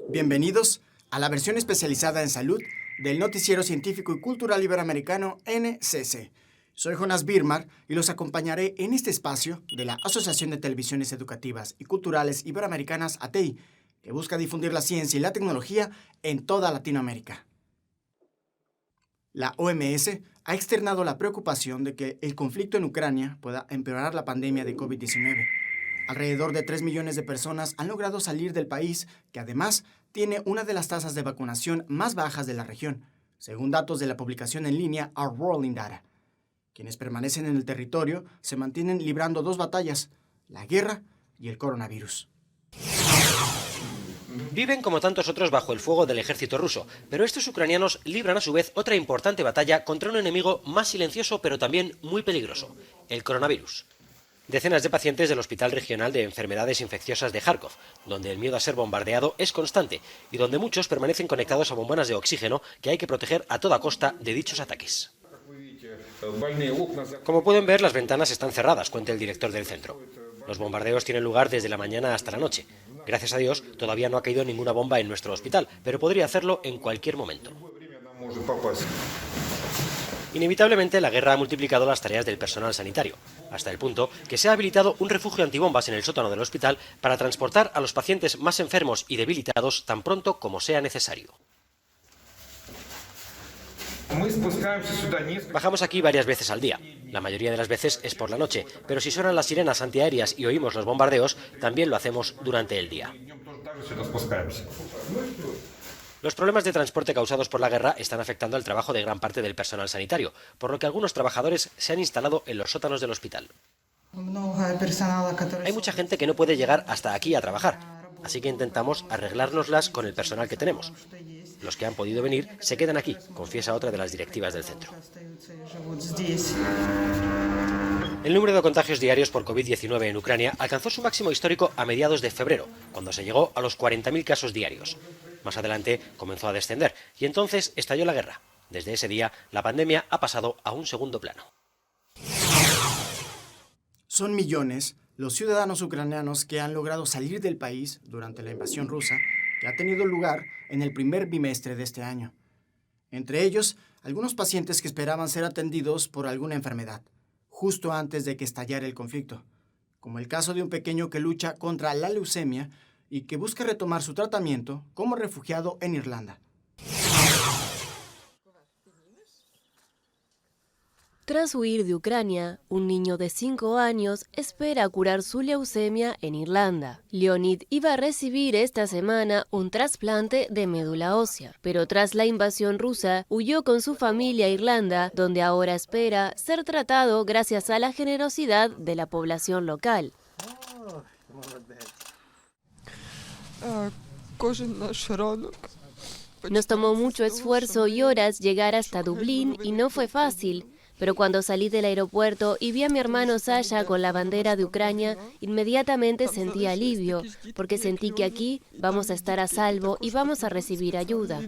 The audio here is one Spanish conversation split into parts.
Bienvenidos a la versión especializada en salud del Noticiero Científico y Cultural Iberoamericano NCC. Soy Jonas Birmar y los acompañaré en este espacio de la Asociación de Televisiones Educativas y Culturales Iberoamericanas, ATEI, que busca difundir la ciencia y la tecnología en toda Latinoamérica. La OMS ha externado la preocupación de que el conflicto en Ucrania pueda empeorar la pandemia de COVID-19. Alrededor de 3 millones de personas han logrado salir del país, que además tiene una de las tasas de vacunación más bajas de la región, según datos de la publicación en línea Our World in Data. Quienes permanecen en el territorio se mantienen librando dos batallas, la guerra y el coronavirus. Viven como tantos otros bajo el fuego del ejército ruso, pero estos ucranianos libran a su vez otra importante batalla contra un enemigo más silencioso pero también muy peligroso, el coronavirus. Decenas de pacientes del Hospital Regional de Enfermedades Infecciosas de Kharkov, donde el miedo a ser bombardeado es constante y donde muchos permanecen conectados a bombonas de oxígeno que hay que proteger a toda costa de dichos ataques. Como pueden ver, las ventanas están cerradas, cuenta el director del centro. Los bombardeos tienen lugar desde la mañana hasta la noche. Gracias a Dios, todavía no ha caído ninguna bomba en nuestro hospital, pero podría hacerlo en cualquier momento. Inevitablemente, la guerra ha multiplicado las tareas del personal sanitario, hasta el punto que se ha habilitado un refugio antibombas en el sótano del hospital para transportar a los pacientes más enfermos y debilitados tan pronto como sea necesario. Bajamos aquí varias veces al día. La mayoría de las veces es por la noche, pero si suenan las sirenas antiaéreas y oímos los bombardeos, también lo hacemos durante el día. Los problemas de transporte causados por la guerra están afectando al trabajo de gran parte del personal sanitario, por lo que algunos trabajadores se han instalado en los sótanos del hospital. Hay mucha gente que no puede llegar hasta aquí a trabajar, así que intentamos arreglárnoslas con el personal que tenemos. Los que han podido venir se quedan aquí, confiesa otra de las directivas del centro. El número de contagios diarios por COVID-19 en Ucrania alcanzó su máximo histórico a mediados de febrero, cuando se llegó a los 40.000 casos diarios. Más adelante comenzó a descender y entonces estalló la guerra. Desde ese día, la pandemia ha pasado a un segundo plano. Son millones los ciudadanos ucranianos que han logrado salir del país durante la invasión rusa, que ha tenido lugar en el primer bimestre de este año. Entre ellos, algunos pacientes que esperaban ser atendidos por alguna enfermedad, justo antes de que estallara el conflicto, como el caso de un pequeño que lucha contra la leucemia y que busca retomar su tratamiento como refugiado en Irlanda. Tras huir de Ucrania, un niño de 5 años espera curar su leucemia en Irlanda. Leonid iba a recibir esta semana un trasplante de médula ósea, pero tras la invasión rusa huyó con su familia a Irlanda, donde ahora espera ser tratado gracias a la generosidad de la población local. Nos tomó mucho esfuerzo y horas llegar hasta Dublín y no fue fácil. Pero cuando salí del aeropuerto y vi a mi hermano Sasha con la bandera de Ucrania, inmediatamente sentí alivio, porque sentí que aquí vamos a estar a salvo y vamos a recibir ayuda.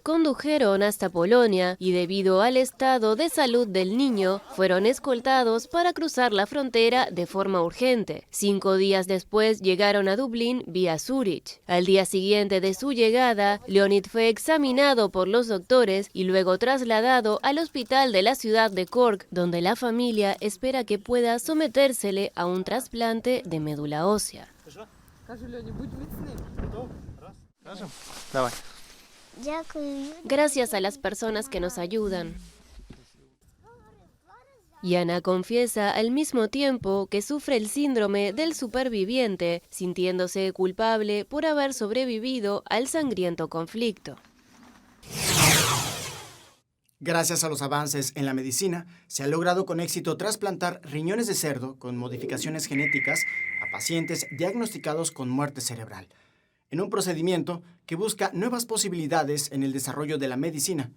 Condujeron hasta Polonia y debido al estado de salud del niño, fueron escoltados para cruzar la frontera de forma urgente. 5 días después llegaron a Dublín vía Zúrich. Al día siguiente de su llegada, Leonid fue examinado por los doctores y luego trasladado al hospital de la ciudad de Cork, donde la familia espera que pueda sometérsele a un trasplante de médula ósea. Gracias a las personas que nos ayudan. Yana confiesa al mismo tiempo que sufre el síndrome del superviviente, sintiéndose culpable por haber sobrevivido al sangriento conflicto. Gracias a los avances en la medicina, se ha logrado con éxito trasplantar riñones de cerdo con modificaciones genéticas a pacientes diagnosticados con muerte cerebral, en un procedimiento que busca nuevas posibilidades en el desarrollo de la medicina.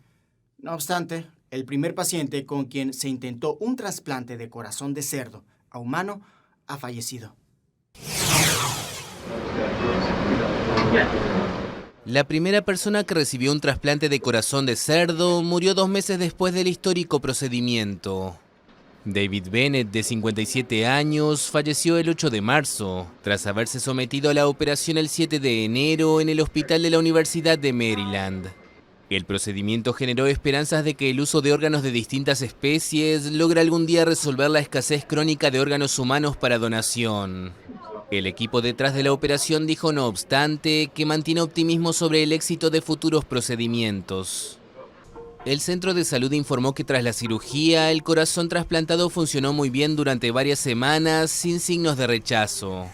No obstante, el primer paciente con quien se intentó un trasplante de corazón de cerdo a humano ha fallecido. La primera persona que recibió un trasplante de corazón de cerdo murió 2 meses después del histórico procedimiento. David Bennett, de 57 años, falleció el 8 de marzo, tras haberse sometido a la operación el 7 de enero en el hospital de la Universidad de Maryland. El procedimiento generó esperanzas de que el uso de órganos de distintas especies logre algún día resolver la escasez crónica de órganos humanos para donación. El equipo detrás de la operación dijo, no obstante, que mantiene optimismo sobre el éxito de futuros procedimientos. El centro de salud informó que tras la cirugía, el corazón trasplantado funcionó muy bien durante varias semanas sin signos de rechazo.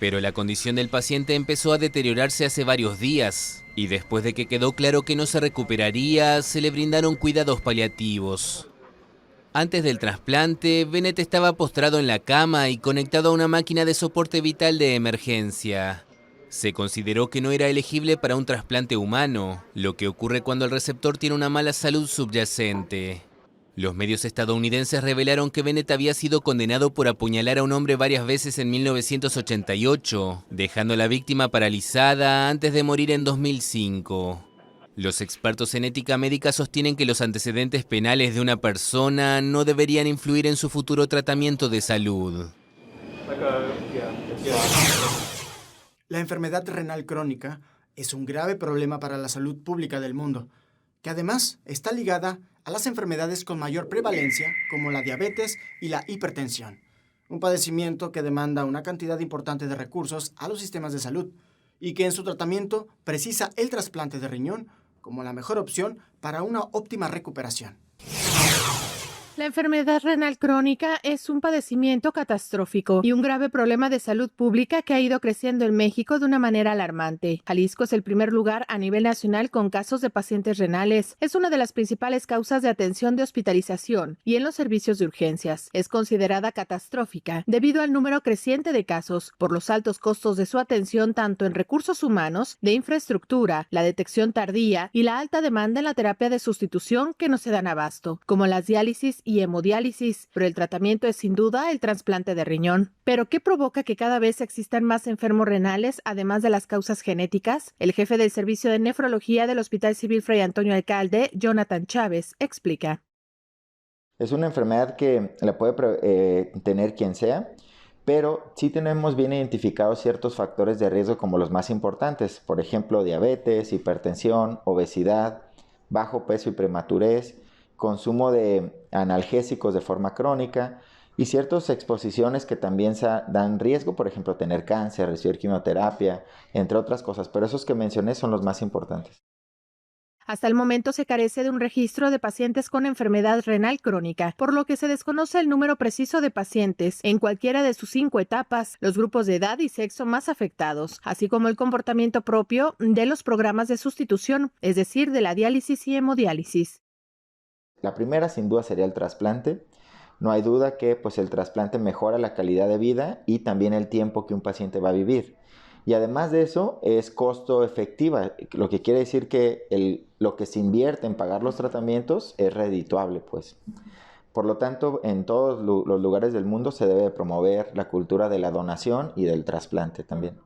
Pero la condición del paciente empezó a deteriorarse hace varios días, y después de que quedó claro que no se recuperaría, se le brindaron cuidados paliativos. Antes del trasplante, Bennett estaba postrado en la cama y conectado a una máquina de soporte vital de emergencia. Se consideró que no era elegible para un trasplante humano, lo que ocurre cuando el receptor tiene una mala salud subyacente. Los medios estadounidenses revelaron que Bennett había sido condenado por apuñalar a un hombre varias veces en 1988, dejando a la víctima paralizada antes de morir en 2005. Los expertos en ética médica sostienen que los antecedentes penales de una persona no deberían influir en su futuro tratamiento de salud. La enfermedad renal crónica es un grave problema para la salud pública del mundo, que además está ligada a las enfermedades con mayor prevalencia, como la diabetes y la hipertensión, un padecimiento que demanda una cantidad importante de recursos a los sistemas de salud y que en su tratamiento precisa el trasplante de riñón como la mejor opción para una óptima recuperación. La enfermedad renal crónica es un padecimiento catastrófico y un grave problema de salud pública que ha ido creciendo en México de una manera alarmante. Jalisco es el primer lugar a nivel nacional con casos de pacientes renales. Es una de las principales causas de atención de hospitalización y en los servicios de urgencias. Es considerada catastrófica debido al número creciente de casos, por los altos costos de su atención tanto en recursos humanos, de infraestructura, la detección tardía y la alta demanda en la terapia de sustitución que no se dan abasto, como las diálisis y hemodiálisis, pero el tratamiento es sin duda el trasplante de riñón. ¿Pero qué provoca que cada vez existan más enfermos renales, además de las causas genéticas? El jefe del Servicio de Nefrología del Hospital Civil Fray Antonio Alcalde, Jonathan Chávez, explica. Es una enfermedad que la puede tener quien sea, pero sí tenemos bien identificados ciertos factores de riesgo como los más importantes, por ejemplo, diabetes, hipertensión, obesidad, bajo peso y prematurez, consumo de analgésicos de forma crónica y ciertas exposiciones que también dan riesgo, por ejemplo, tener cáncer, recibir quimioterapia, entre otras cosas, pero esos que mencioné son los más importantes. Hasta el momento se carece de un registro de pacientes con enfermedad renal crónica, por lo que se desconoce el número preciso de pacientes en cualquiera de sus 5 etapas, los grupos de edad y sexo más afectados, así como el comportamiento propio de los programas de sustitución, es decir, de la diálisis y hemodiálisis. La primera sin duda sería el trasplante. No hay duda que el trasplante mejora la calidad de vida y también el tiempo que un paciente va a vivir. Y además de eso es costo efectiva, lo que quiere decir que lo que se invierte en pagar los tratamientos es redituable, pues. Por lo tanto, en todos los lugares del mundo se debe promover la cultura de la donación y del trasplante también.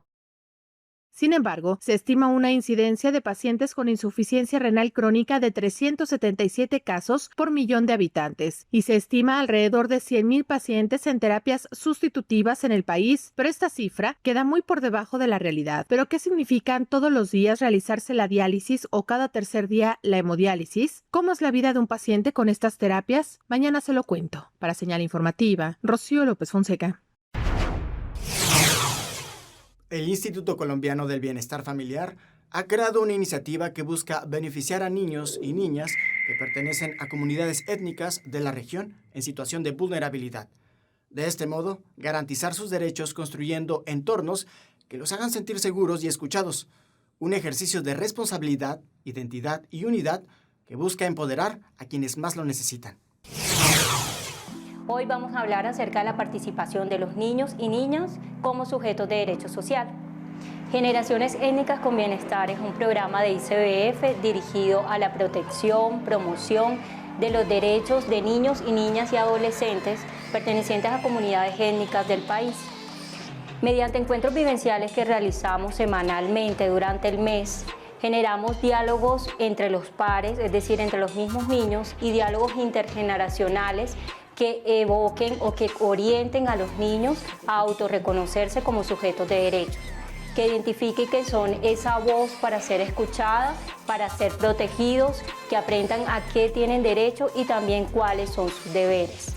Sin embargo, se estima una incidencia de pacientes con insuficiencia renal crónica de 377 casos por millón de habitantes y se estima alrededor de 100,000 pacientes en terapias sustitutivas en el país, pero esta cifra queda muy por debajo de la realidad. ¿Pero qué significan todos los días realizarse la diálisis o cada tercer día la hemodiálisis? ¿Cómo es la vida de un paciente con estas terapias? Mañana se lo cuento. Para Señal Informativa, Rocío López Fonseca. El Instituto Colombiano del Bienestar Familiar ha creado una iniciativa que busca beneficiar a niños y niñas que pertenecen a comunidades étnicas de la región en situación de vulnerabilidad. De este modo, garantizar sus derechos construyendo entornos que los hagan sentir seguros y escuchados. Un ejercicio de responsabilidad, identidad y unidad que busca empoderar a quienes más lo necesitan. Hoy vamos a hablar acerca de la participación de los niños y niñas como sujetos de derecho social. Generaciones Étnicas con Bienestar es un programa de ICBF dirigido a la protección, promoción de los derechos de niños y niñas y adolescentes pertenecientes a comunidades étnicas del país. Mediante encuentros vivenciales que realizamos semanalmente durante el mes, generamos diálogos entre los pares, es decir, entre los mismos niños, y diálogos intergeneracionales que evoquen o que orienten a los niños a autorreconocerse como sujetos de derechos, que identifiquen que son esa voz para ser escuchada, para ser protegidos, que aprendan a qué tienen derecho y también cuáles son sus deberes.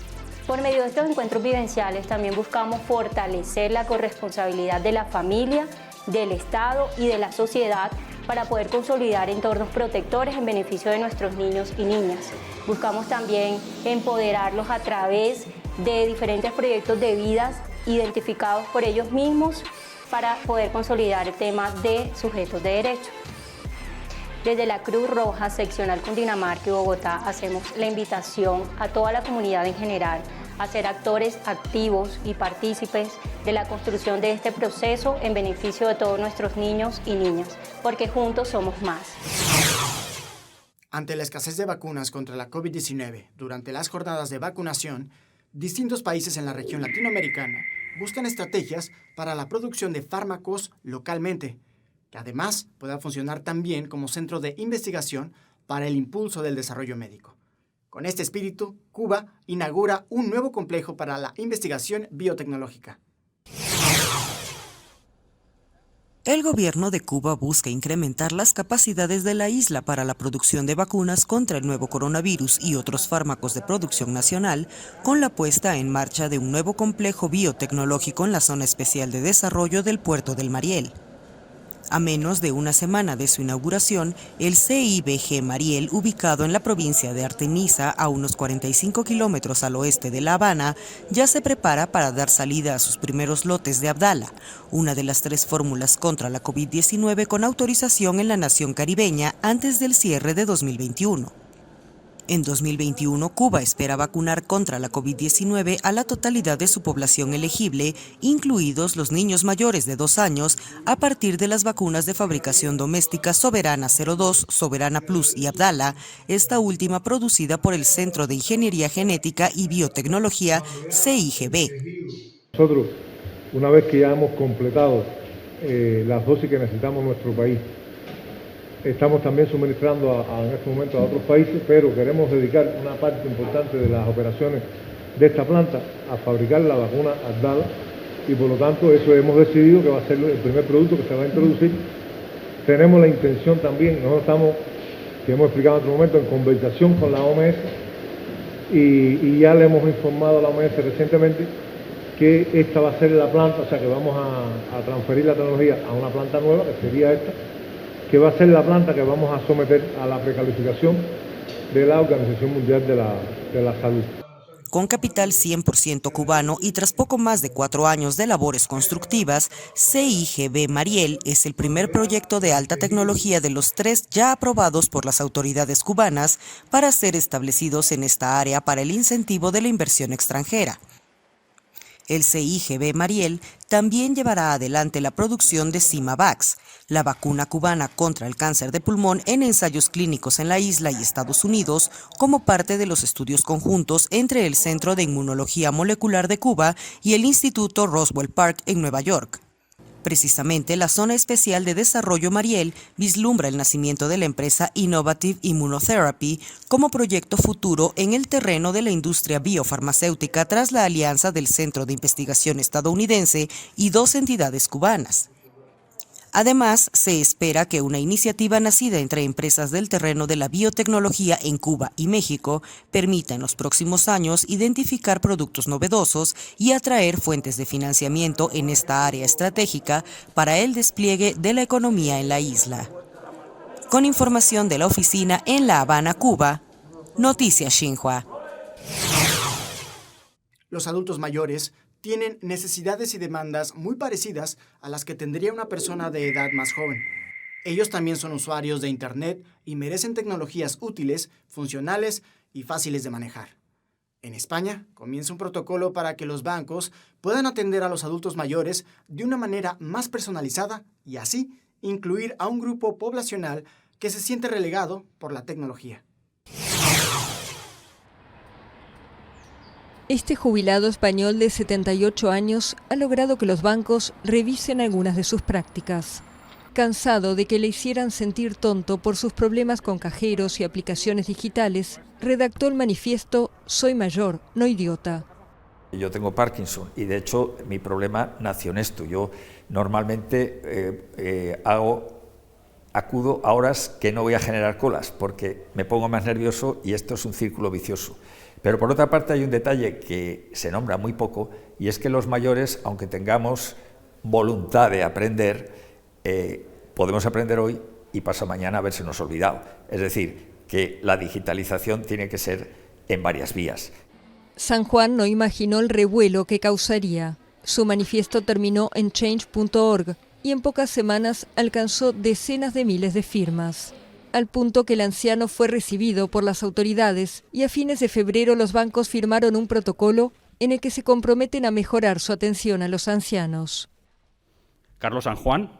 Por medio de estos encuentros vivenciales también buscamos fortalecer la corresponsabilidad de la familia, del Estado y de la sociedad para poder consolidar entornos protectores en beneficio de nuestros niños y niñas. Buscamos también empoderarlos a través de diferentes proyectos de vidas identificados por ellos mismos para poder consolidar el tema de sujetos de derecho. Desde la Cruz Roja Seccional Cundinamarca y Bogotá hacemos la invitación a toda la comunidad en general a ser actores activos y partícipes de la construcción de este proceso en beneficio de todos nuestros niños y niñas, porque juntos somos más. Ante la escasez de vacunas contra la COVID-19 durante las jornadas de vacunación, distintos países en la región latinoamericana buscan estrategias para la producción de fármacos localmente, que además pueda funcionar también como centro de investigación para el impulso del desarrollo médico. Con este espíritu, Cuba inaugura un nuevo complejo para la investigación biotecnológica. El gobierno de Cuba busca incrementar las capacidades de la isla para la producción de vacunas contra el nuevo coronavirus y otros fármacos de producción nacional, con la puesta en marcha de un nuevo complejo biotecnológico en la Zona Especial de Desarrollo del Puerto del Mariel. A menos de una semana de su inauguración, el CIBG Mariel, ubicado en la provincia de Artemisa, a unos 45 kilómetros al oeste de La Habana, ya se prepara para dar salida a sus primeros lotes de Abdala, una de las 3 fórmulas contra la COVID-19 con autorización en la nación caribeña antes del cierre de 2021. En 2021, Cuba espera vacunar contra la COVID-19 a la totalidad de su población elegible, incluidos los niños mayores de 2 años, a partir de las vacunas de fabricación doméstica Soberana 02, Soberana Plus y Abdala, esta última producida por el Centro de Ingeniería Genética y Biotecnología CIGB. Nosotros, una vez que ya hemos completado las dosis que necesitamos en nuestro país, estamos también suministrando en este momento a otros países, pero queremos dedicar una parte importante de las operaciones de esta planta a fabricar la vacuna Abdala y por lo tanto eso hemos decidido que va a ser el primer producto que se va a introducir. Tenemos la intención también, nosotros estamos, que hemos explicado en otro momento, en conversación con la OMS y ya le hemos informado a la OMS recientemente que esta va a ser la planta, o sea que vamos a transferir la tecnología a una planta nueva, que sería esta, que va a ser la planta que vamos a someter a la precalificación de la Organización Mundial de la Salud. Con capital 100% cubano y tras poco más de 4 años de labores constructivas, CIGB Mariel es el primer proyecto de alta tecnología de los 3 ya aprobados por las autoridades cubanas para ser establecidos en esta área para el incentivo de la inversión extranjera. El CIGB Mariel también llevará adelante la producción de Symavax, la vacuna cubana contra el cáncer de pulmón en ensayos clínicos en la isla y Estados Unidos, como parte de los estudios conjuntos entre el Centro de Inmunología Molecular de Cuba y el Instituto Roswell Park en Nueva York. Precisamente, la Zona Especial de Desarrollo Mariel vislumbra el nacimiento de la empresa Innovative Immunotherapy como proyecto futuro en el terreno de la industria biofarmacéutica tras la alianza del Centro de Investigación estadounidense y 2 entidades cubanas. Además, se espera que una iniciativa nacida entre empresas del terreno de la biotecnología en Cuba y México permita en los próximos años identificar productos novedosos y atraer fuentes de financiamiento en esta área estratégica para el despliegue de la economía en la isla. Con información de la oficina en La Habana, Cuba, Noticias Xinhua. Los adultos mayores tienen necesidades y demandas muy parecidas a las que tendría una persona de edad más joven. Ellos también son usuarios de Internet y merecen tecnologías útiles, funcionales y fáciles de manejar. En España comienza un protocolo para que los bancos puedan atender a los adultos mayores de una manera más personalizada y así incluir a un grupo poblacional que se siente relegado por la tecnología. Este jubilado español de 78 años ha logrado que los bancos revisen algunas de sus prácticas. cansado de que le hicieran sentir tonto por sus problemas con cajeros y aplicaciones digitales, redactó el manifiesto Soy mayor, no idiota. Yo tengo Parkinson y de hecho mi problema nació en esto. Yo normalmente acudo a horas que no voy a generar colas porque me pongo más nervioso y esto es un círculo vicioso. Pero por otra parte hay un detalle que se nombra muy poco y es que los mayores, aunque tengamos voluntad de aprender, podemos aprender hoy y pasado mañana habersenos olvidado. Es decir, que la digitalización tiene que ser en varias vías. San Juan no imaginó el revuelo que causaría. Su manifiesto terminó en change.org y en pocas semanas alcanzó decenas de miles de firmas, al punto que el anciano fue recibido por las autoridades y a fines de febrero los bancos firmaron un protocolo en el que se comprometen a mejorar su atención a los ancianos. Carlos San Juan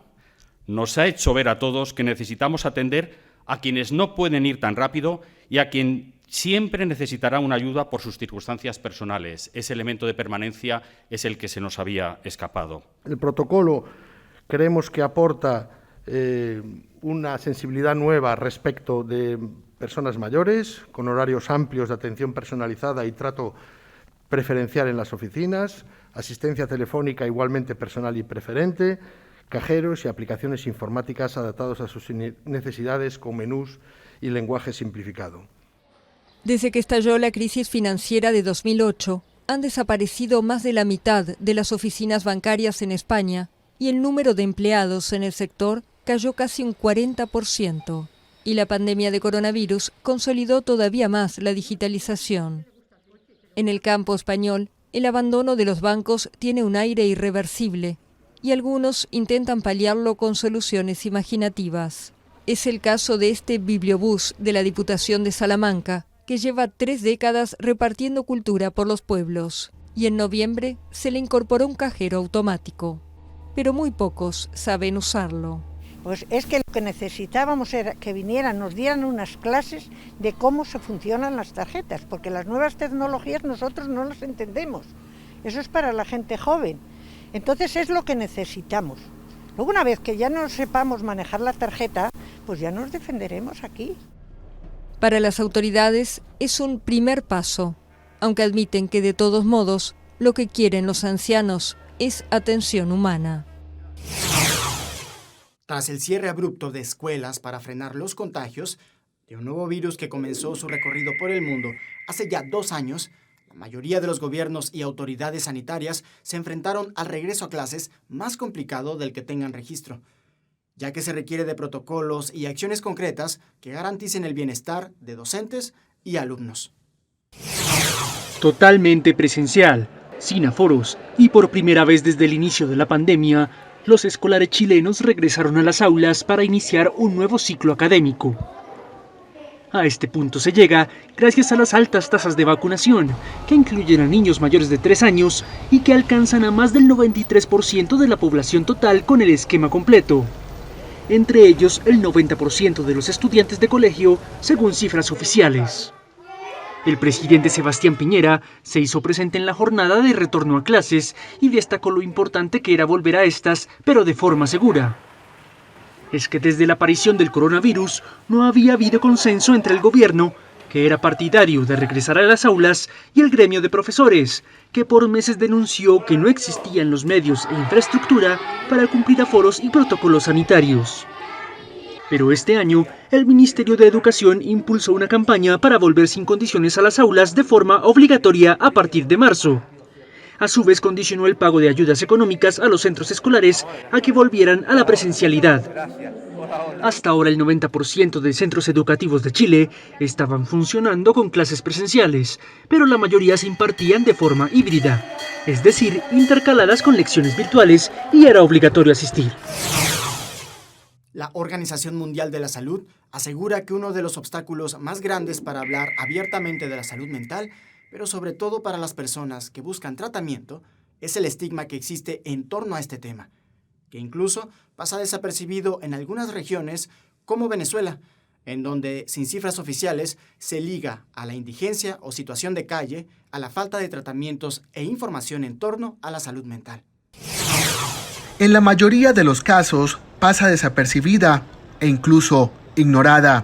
nos ha hecho ver a todos que necesitamos atender a quienes no pueden ir tan rápido y a quien siempre necesitará una ayuda por sus circunstancias personales. Ese elemento de permanencia es el que se nos había escapado. El protocolo creemos que aporta una sensibilidad nueva respecto de personas mayores, con horarios amplios de atención personalizada y trato preferencial en las oficinas, asistencia telefónica igualmente personal y preferente, cajeros y aplicaciones informáticas adaptados a sus necesidades con menús y lenguaje simplificado. Desde que estalló la crisis financiera de 2008, han desaparecido más de la mitad de las oficinas bancarias en España y el número de empleados en el sector cayó casi un 40%. Y la pandemia de coronavirus consolidó todavía más la digitalización. En el campo español, el abandono de los bancos tiene un aire irreversible y algunos intentan paliarlo con soluciones imaginativas. Es el caso de este bibliobús de la Diputación de Salamanca, que lleva 3 décadas repartiendo cultura por los pueblos, y en noviembre se le incorporó un cajero automático. Pero muy pocos saben usarlo. Pues es que lo que necesitábamos era que vinieran, nos dieran unas clases de cómo se funcionan las tarjetas, porque las nuevas tecnologías nosotros no las entendemos. Eso es para la gente joven. Entonces es lo que necesitamos. Luego, una vez que ya no sepamos manejar la tarjeta, pues ya nos defenderemos aquí. Para las autoridades es un primer paso, aunque admiten que de todos modos lo que quieren los ancianos es atención humana. Tras el cierre abrupto de escuelas para frenar los contagios de un nuevo virus que comenzó su recorrido por el mundo hace ya 2 años, la mayoría de los gobiernos y autoridades sanitarias se enfrentaron al regreso a clases más complicado del que tengan registro, ya que se requiere de protocolos y acciones concretas que garanticen el bienestar de docentes y alumnos. Totalmente presencial, sin aforos y por primera vez desde el inicio de la pandemia, los escolares chilenos regresaron a las aulas para iniciar un nuevo ciclo académico. A este punto se llega gracias a las altas tasas de vacunación, que incluyen a niños mayores de 3 años y que alcanzan a más del 93% de la población total con el esquema completo. Entre ellos el 90% de los estudiantes de colegio, según cifras oficiales. El presidente Sebastián Piñera se hizo presente en la jornada de retorno a clases y destacó lo importante que era volver a estas, pero de forma segura. Es que desde la aparición del coronavirus no había habido consenso entre el gobierno, que era partidario de regresar a las aulas, y el gremio de profesores, que por meses denunció que no existían los medios e infraestructura para cumplir aforos y protocolos sanitarios. Pero este año, el Ministerio de Educación impulsó una campaña para volver sin condiciones a las aulas de forma obligatoria a partir de marzo. A su vez, condicionó el pago de ayudas económicas a los centros escolares a que volvieran a la presencialidad. Hasta ahora el 90% de centros educativos de Chile estaban funcionando con clases presenciales, pero la mayoría se impartían de forma híbrida, es decir, intercaladas con lecciones virtuales, y era obligatorio asistir. La Organización Mundial de la Salud asegura que uno de los obstáculos más grandes para hablar abiertamente de la salud mental, pero sobre todo para las personas que buscan tratamiento, es el estigma que existe en torno a este tema, que incluso pasa desapercibido en algunas regiones como Venezuela, en donde, sin cifras oficiales, se liga a la indigencia o situación de calle, a la falta de tratamientos e información en torno a la salud mental. En la mayoría de los casos, pasa desapercibida e incluso ignorada.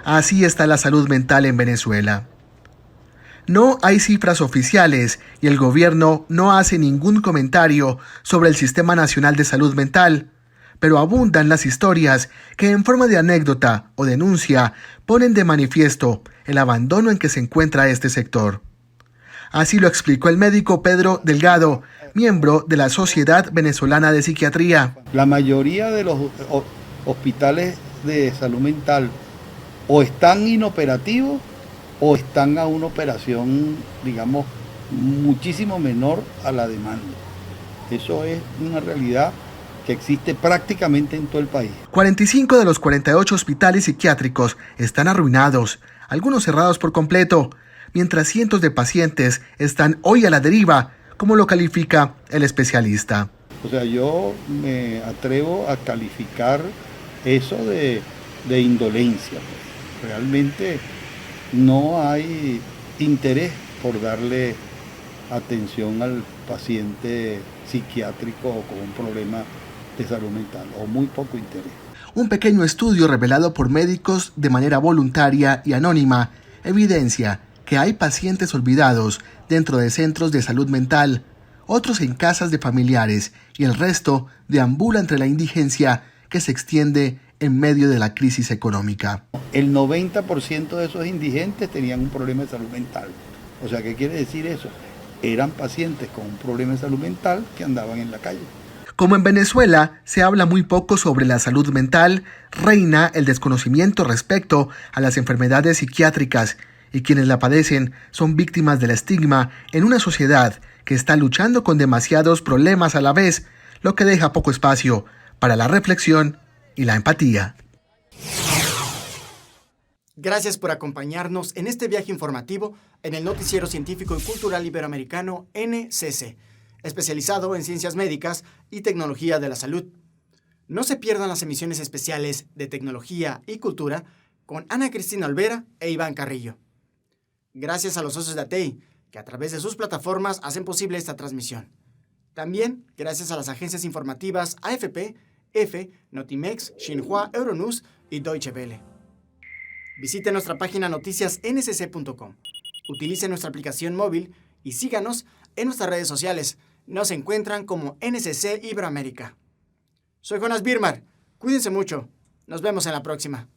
Así está la salud mental en Venezuela. No hay cifras oficiales y el gobierno no hace ningún comentario sobre el Sistema Nacional de Salud Mental, pero abundan las historias que en forma de anécdota o denuncia ponen de manifiesto el abandono en que se encuentra este sector. Así lo explicó el médico Pedro Delgado, miembro de la Sociedad Venezolana de Psiquiatría. La mayoría de los hospitales de salud mental o están inoperativos o están a una operación, digamos, muchísimo menor a la demanda. Eso es una realidad que existe prácticamente en todo el país. 45 de los 48 hospitales psiquiátricos están arruinados, algunos cerrados por completo, mientras cientos de pacientes están hoy a la deriva, como lo califica el especialista. O sea, yo me atrevo a calificar eso de indolencia. Realmente no hay interés por darle atención al paciente psiquiátrico o con un problema de salud mental, o muy poco interés. Un pequeño estudio revelado por médicos de manera voluntaria y anónima evidencia que hay pacientes olvidados dentro de centros de salud mental, otros en casas de familiares y el resto deambula entre la indigencia que se extiende en medio de la crisis económica. El 90% de esos indigentes tenían un problema de salud mental. O sea, ¿qué quiere decir eso? Eran pacientes con un problema de salud mental que andaban en la calle. Como en Venezuela se habla muy poco sobre la salud mental, reina el desconocimiento respecto a las enfermedades psiquiátricas y quienes la padecen son víctimas del estigma en una sociedad que está luchando con demasiados problemas a la vez, lo que deja poco espacio para la reflexión y la empatía. Gracias por acompañarnos en este viaje informativo en el Noticiero Científico y Cultural Iberoamericano NCC, especializado en ciencias médicas y tecnología de la salud. No se pierdan las emisiones especiales de Tecnología y Cultura con Ana Cristina Olvera e Iván Carrillo. Gracias a los socios de ATEI, que a través de sus plataformas hacen posible esta transmisión. También gracias a las agencias informativas AFP, EFE, Notimex, Xinhua, Euronews y Deutsche Welle. Visite nuestra página noticiasncc.com. Utilice nuestra aplicación móvil y síganos en nuestras redes sociales. Nos encuentran como NCC Iberoamérica. Soy Jonas Birmar. Cuídense mucho. Nos vemos en la próxima.